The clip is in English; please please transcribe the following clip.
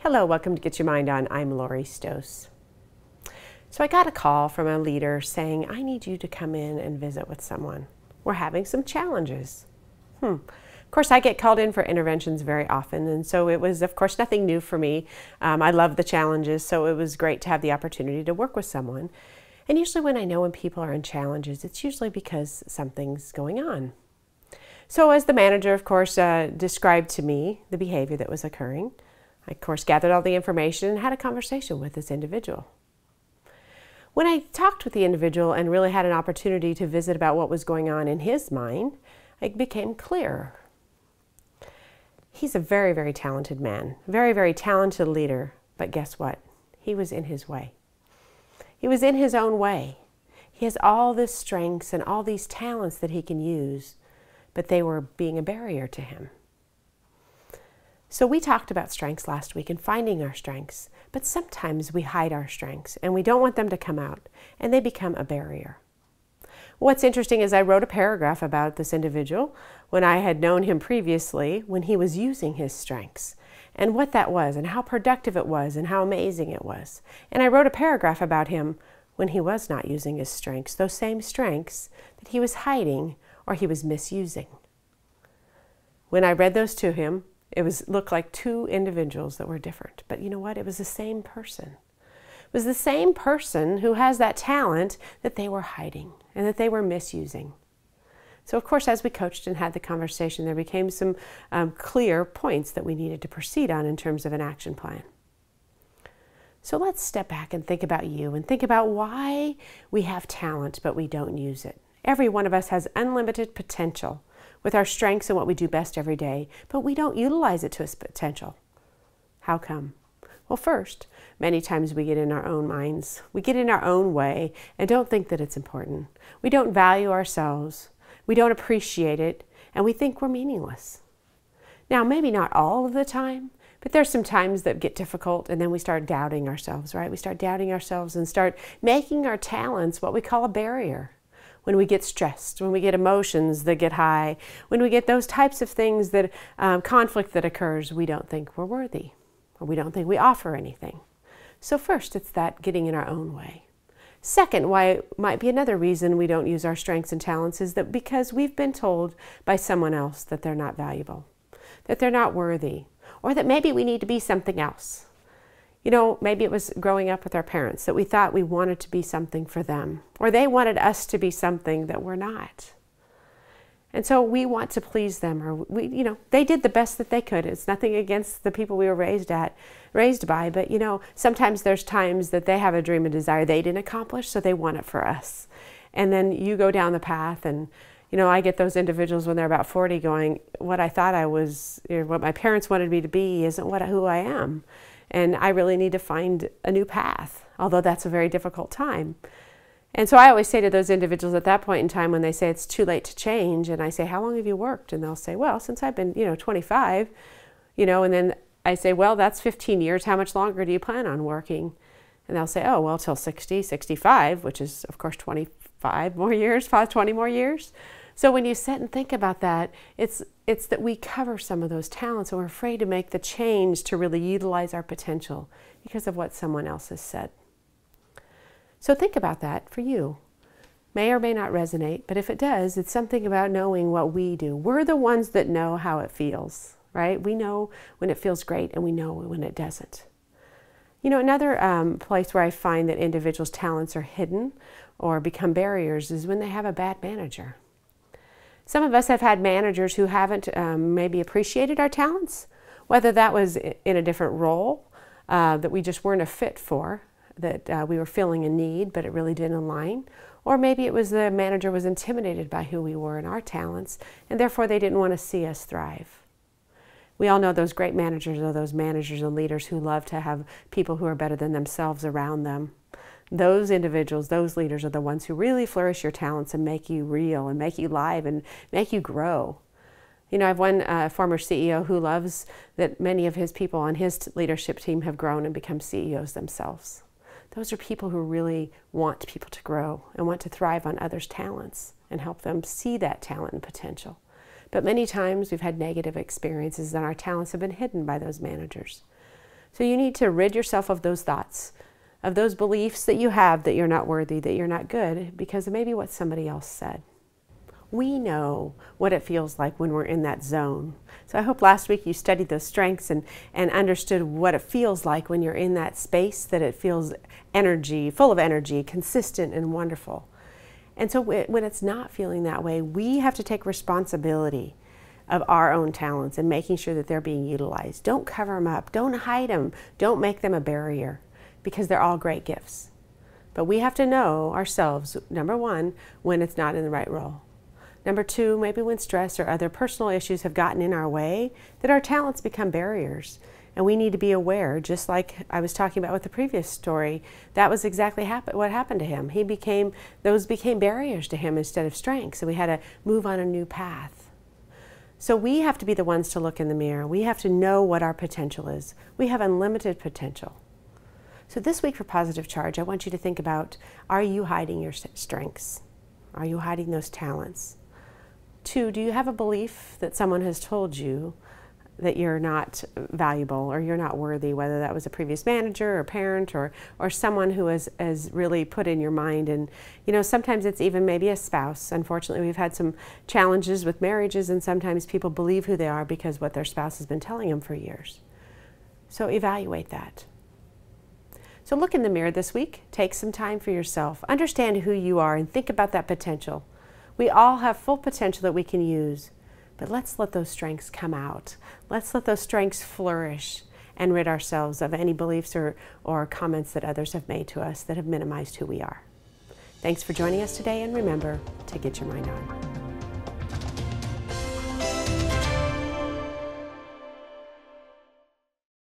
Hello, welcome to Get Your Mind On. I'm Lori Stohs. So I got a call from a leader saying, I need you to come in and visit with someone. We're having some challenges. Of course, I get called in for interventions very often, and so it was, of course, nothing new for me. I love the challenges, so it was great to have the opportunity to work with someone. And usually when people are in challenges, it's usually because something's going on. So as the manager, of course, described to me the behavior that was occurring, I, of course, gathered all the information and had a conversation with this individual. When I talked with the individual and really had an opportunity to visit about what was going on in his mind, it became clear. He's a very, very talented man, very, very talented leader, but guess what? He was in his way. He was in his own way. He has all these strengths and all these talents that he can use, but they were being a barrier to him. So we talked about strengths last week and finding our strengths, but sometimes we hide our strengths and we don't want them to come out and they become a barrier. What's interesting is I wrote a paragraph about this individual when I had known him previously when he was using his strengths and what that was and how productive it was and how amazing it was. And I wrote a paragraph about him when he was not using his strengths, those same strengths that he was hiding or he was misusing. When I read those to him, it looked like two individuals that were different. But you know what? It was the same person. It was the same person who has that talent that they were hiding and that they were misusing. So of course, as we coached and had the conversation, there became some clear points that we needed to proceed on in terms of an action plan. So let's step back and think about you and think about why we have talent but we don't use it. Every one of us has unlimited potential with our strengths and what we do best every day, but we don't utilize it to its potential. How come? Well, first, many times we get in our own minds, we get in our own way and don't think that it's important. We don't value ourselves, we don't appreciate it, and we think we're meaningless. Now, maybe not all of the time, but there's some times that get difficult and then we start doubting ourselves, right? We start doubting ourselves and start making our talents what we call a barrier. When we get stressed, when we get emotions that get high, when we get those types of things that conflict that occurs, we don't think we're worthy, or we don't think we offer anything. So first, it's that getting in our own way. Second, why it might be another reason we don't use our strengths and talents is that because we've been told by someone else that they're not valuable, that they're not worthy, or that maybe we need to be something else. You know, maybe it was growing up with our parents that we thought we wanted to be something for them, or they wanted us to be something that we're not. And so we want to please them, or they did the best that they could. It's nothing against the people we were raised by, but sometimes there's times that they have a dream and desire they didn't accomplish, so they want it for us. And then you go down the path and I get those individuals when they're about 40 going, what I thought I was, what my parents wanted me to be isn't who I am. And I really need to find a new path, although that's a very difficult time. And so I always say to those individuals at that point in time when they say it's too late to change, and I say, how long have you worked? And they'll say, well, since I've been, 25, and then I say, well, that's 15 years. How much longer do you plan on working? And they'll say, oh, well, till 60, 65, which is, of course, 25 more years, 20 more years. So when you sit and think about that, it's that we cover some of those talents and we're afraid to make the change to really utilize our potential because of what someone else has said. So think about that for you. May or may not resonate, but if it does, it's something about knowing what we do. We're the ones that know how it feels, right? We know when it feels great and we know when it doesn't. Another place where I find that individuals' talents are hidden or become barriers is when they have a bad manager. Some of us have had managers who haven't maybe appreciated our talents, whether that was in a different role that we just weren't a fit for, that we were filling a need, but it really didn't align. Or maybe it was the manager was intimidated by who we were and our talents, and therefore they didn't want to see us thrive. We all know those great managers are those managers and leaders who love to have people who are better than themselves around them. Those individuals, those leaders are the ones who really flourish your talents and make you real and make you live and make you grow. I have one former CEO who loves that many of his people on his leadership team have grown and become CEOs themselves. Those are people who really want people to grow and want to thrive on others' talents and help them see that talent and potential. But many times we've had negative experiences and our talents have been hidden by those managers. So you need to rid yourself of those thoughts, of those beliefs that you have that you're not worthy, that you're not good, because of maybe what somebody else said. We know what it feels like when we're in that zone. So I hope last week you studied those strengths and understood what it feels like when you're in that space, that it feels energy, full of energy, consistent and wonderful. And so when it's not feeling that way, we have to take responsibility of our own talents and making sure that they're being utilized. Don't cover them up. Don't hide them. Don't make them a barrier, because they're all great gifts. But we have to know ourselves, number one, when it's not in the right role. Number two, maybe when stress or other personal issues have gotten in our way, that our talents become barriers. And we need to be aware, just like I was talking about with the previous story, that was exactly what happened to him. Those became barriers to him instead of strengths. So we had to move on a new path. So we have to be the ones to look in the mirror. We have to know what our potential is. We have unlimited potential. So this week for Positive Charge, I want you to think about, are you hiding your strengths? Are you hiding those talents? 2, do you have a belief that someone has told you that you're not valuable or you're not worthy, whether that was a previous manager or parent or someone who has really put in your mind? And you know, sometimes it's even maybe a spouse. Unfortunately, we've had some challenges with marriages, and sometimes people believe who they are because what their spouse has been telling them for years. So evaluate that. So look in the mirror this week, take some time for yourself, understand who you are, and think about that potential. We all have full potential that we can use, but let's let those strengths come out. Let's let those strengths flourish and rid ourselves of any beliefs or comments that others have made to us that have minimized who we are. Thanks for joining us today, and remember to get your mind on.